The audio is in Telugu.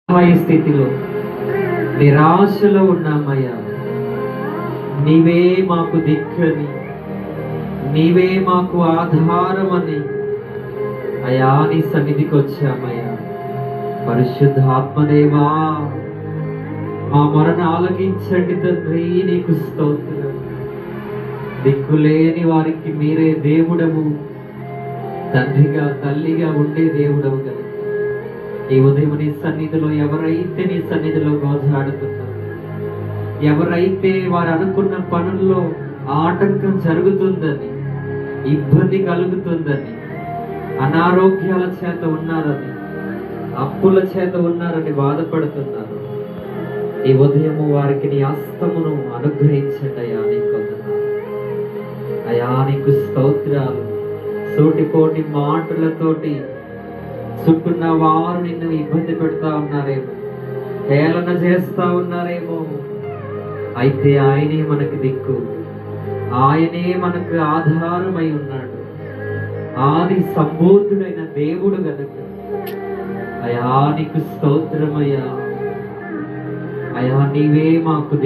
ఈ స్థితిలో నిరాశలో ఉన్నామయ్యా. నీవే మాకు దిక్కని, నీవే మాకు ఆధారమని అయా నీ సన్నిధికి వచ్చామయ్యా. పరిశుద్ధాత్మదేవా, మా మొరను ఆలకించండి తండ్రి. నీకు స్తోత్రం. దిక్కులేని వారికి మీరే దేవుడము, తండ్రిగా తల్లిగా ఉండే దేవుడవు కదా. ఈ ఉదయం నీ సన్నిధిలో ఎవరైతే నీ సన్నిధిలో గోజాడుతున్నారు, ఎవరైతే వారు అనుకున్న పనుల్లో ఆటంకం జరుగుతుందని, ఇబ్బంది కలుగుతుందని, అనారోగ్యాల చేత ఉన్నారని, అప్పుల చేత ఉన్నారని బాధపడుతున్నారు, ఈ ఉదయము వారికి నీ హస్తమును అనుగ్రహించండి అయ్యా. నీకు అయా నీకు స్తోత్రాలు. సూటిపోటి మాటలతోటి చుట్టున్న వారు నిన్ను ఇబ్బంది పెడతా ఉన్నారేమో, హేళన చేస్తా ఉన్నారేమో. అయితే ఆయనే మనకు దిక్కు, ఆయనే మనకు ఆధారమై ఉన్నాడు. ఆది సంబోధుడైన దేవుడు గనుక అయా నీకు స్తోత్రమయ్యా. అయా నీవే మాకు